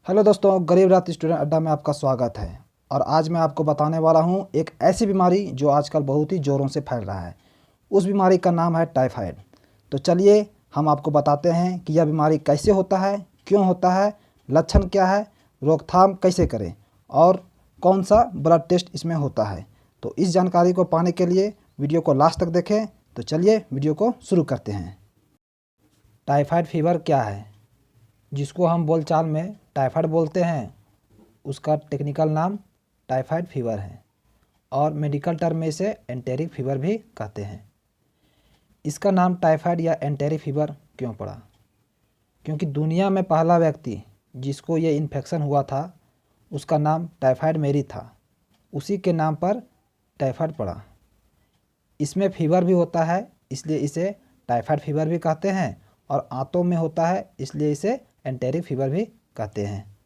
Hello दोस्तों, गरीब रथ student अड्डा में आपका स्वागत है। और आज मैं आपको बताने वाला हूं एक ऐसी बीमारी जो आजकल बहुत ही ज़ोरों से फैल रहा है। उस बीमारी का नाम है टाइफाइड। तो चलिए हम आपको बताते हैं कि यह बीमारी कैसे होता है, क्यों होता है, लक्षण क्या है, रोकथाम कैसे करें और कौन सा ब्लड टेस्ट इसमें होता है। तो इस जानकारी को पाने के लिए वीडियो को लास्ट तक देखें। तो चलिए वीडियो को शुरू करते हैं। टाइफाइड फीवर क्या है, जिसको हम बोलचाल में टाइफाइड बोलते हैं, उसका टेक्निकल नाम टाइफाइड फीवर है और मेडिकल टर्म में इसे एंटेरिक फीवर भी कहते हैं। इसका नाम टाइफाइड या एंटेरिक फीवर क्यों पड़ा? क्योंकि दुनिया में पहला व्यक्ति जिसको ये इन्फेक्शन हुआ था उसका नाम टाइफाइड मेरी था, उसी के नाम पर टाइफाइड पड़ा। इसमें फीवर भी होता है, इसलिए इसे टाइफाइड फीवर भी कहते हैं, और आंतों में होता है इसलिए इसे एंटेरिक फीवर भी कहते हैं।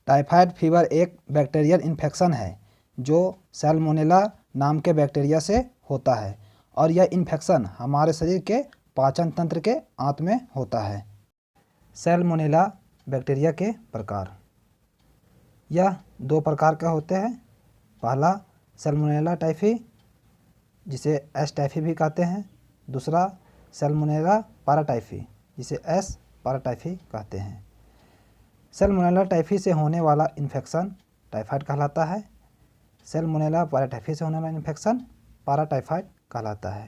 टाइफाइड फीवर एक बैक्टीरियल इन्फेक्शन है जो सैल्मोनेला नाम के बैक्टीरिया से होता है, और यह इन्फेक्शन हमारे शरीर के पाचन तंत्र के आंत में होता है। सैल्मोनेला बैक्टीरिया के प्रकार, यह दो प्रकार का होते हैं। पहला सैल्मोनेला टाइफी, जिसे एस टाइफी भी कहते हैं। दूसरा सैल्मोनेला पाराटाइफी, जिसे एस पाराटाइफी कहते हैं। सैल्मोनेला टाइफी से होने वाला इन्फेक्शन टाइफाइड कहलाता है। सैल्मोनेला पाराटाइफी से होने वाला इन्फेक्शन पाराटाइफाइड कहलाता है।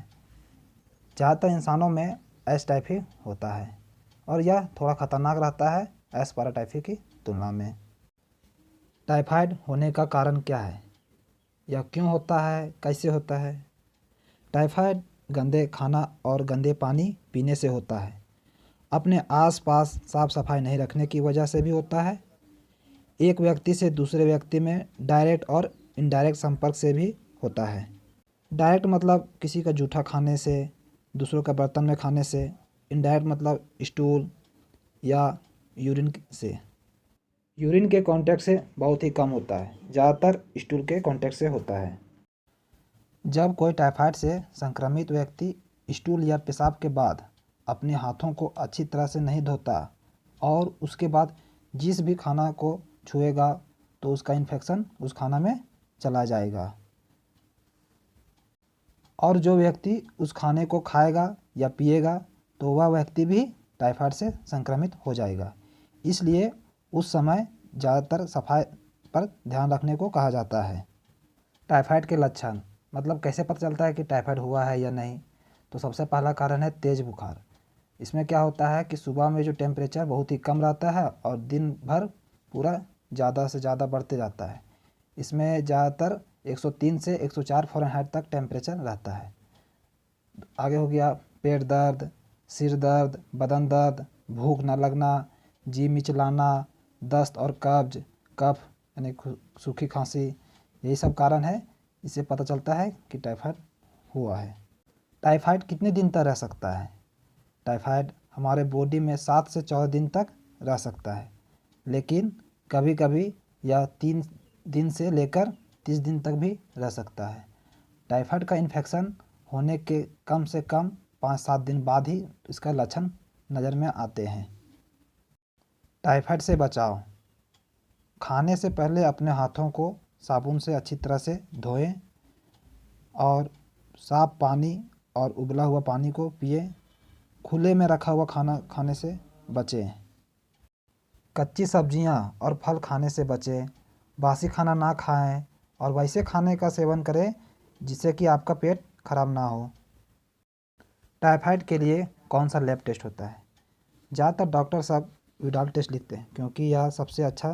ज़्यादातर इंसानों में एस टाइफी होता है और यह थोड़ा खतरनाक रहता है एस पाराटाइफी की तुलना में। टाइफाइड होने का कारण क्या है, यह क्यों होता है, कैसे होता है? टाइफाइड गंदे खाना और गंदे पानी पीने से होता है। अपने आसपास साफ सफाई नहीं रखने की वजह से भी होता है। एक व्यक्ति से दूसरे व्यक्ति में डायरेक्ट और इनडायरेक्ट संपर्क से भी होता है। डायरेक्ट मतलब किसी का जूठा खाने से, दूसरों का बर्तन में खाने से। इनडायरेक्ट मतलब स्टूल या यूरिन से। यूरिन के कांटेक्ट से बहुत ही कम होता है, ज़्यादातर स्टूल के कांटेक्ट से होता है। जब कोई टाइफाइड से संक्रमित व्यक्ति स्टूल या पेशाब के बाद अपने हाथों को अच्छी तरह से नहीं धोता और उसके बाद जिस भी खाना को छुएगा तो उसका इन्फेक्शन उस खाना में चला जाएगा, और जो व्यक्ति उस खाने को खाएगा या पिएगा तो वह व्यक्ति भी टाइफाइड से संक्रमित हो जाएगा। इसलिए उस समय ज़्यादातर सफाई पर ध्यान रखने को कहा जाता है। टाइफाइड के लक्षण मतलब कैसे पता चलता है कि टाइफाइड हुआ है या नहीं? तो सबसे पहला कारण है तेज़ बुखार। इसमें क्या होता है कि सुबह में जो टेम्परेचर बहुत ही कम रहता है और दिन भर पूरा ज़्यादा से ज़्यादा बढ़ते जाता है। इसमें ज़्यादातर 103 से 104 फ़ारेनहाइट तक टेम्परेचर रहता है। आगे हो गया पेट दर्द, सिर दर्द, बदन दर्द, भूख न लगना, जी मिचलाना, दस्त और कब्ज, कफ यानी सूखी खांसी, यही सब कारण है। इससे पता चलता है कि टाइफाइड हुआ है। टाइफाइड कितने दिन तक रह सकता है? टाइफाइड हमारे बॉडी में 7 से 14 दिन तक रह सकता है, लेकिन कभी कभी यह 3 दिन से लेकर 30 दिन तक भी रह सकता है। टाइफाइड का इन्फेक्शन होने के कम से कम 5-7 दिन बाद ही इसका लक्षण नज़र में आते हैं। टाइफाइड से बचाव, खाने से पहले अपने हाथों को साबुन से अच्छी तरह से धोएं और साफ पानी और उबला हुआ पानी को पिएं। खुले में रखा हुआ खाना खाने से बचें। कच्ची सब्जियां और फल खाने से बचें। बासी खाना ना खाएं और वैसे खाने का सेवन करें जिससे कि आपका पेट खराब ना हो। टाइफाइड के लिए कौन सा लैब टेस्ट होता है? ज़्यादातर डॉक्टर सब विडाल टेस्ट लिखते हैं क्योंकि यह सबसे अच्छा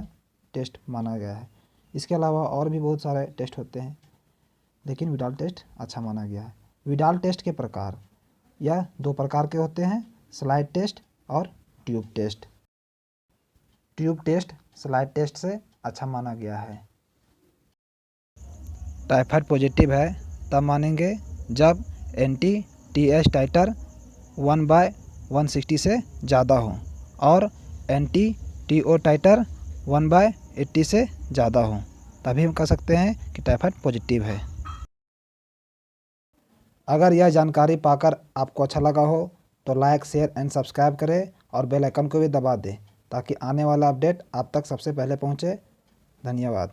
टेस्ट माना गया है। इसके अलावा और भी बहुत सारे टेस्ट होते हैं, लेकिन विडाल टेस्ट अच्छा माना गया है। विडाल टेस्ट के प्रकार, यह 2 प्रकार के होते हैं, स्लाइड टेस्ट और tube test. Tube test slide test से अच्छा माना गया है। टाइफाइड पॉजिटिव है तब मानेंगे जब एंटी टीएस टाइटर 1/160 से ज़्यादा हो और एंटी टीओ टाइटर 1/80 से ज़्यादा हो, तभी हम कह सकते हैं कि टाइफाइड पॉजिटिव है। अगर यह जानकारी पाकर आपको अच्छा लगा हो तो लाइक, शेयर एंड सब्सक्राइब करें और बेल आइकन को भी दबा दें ताकि आने वाला अपडेट आप तक सबसे पहले पहुँचे। धन्यवाद।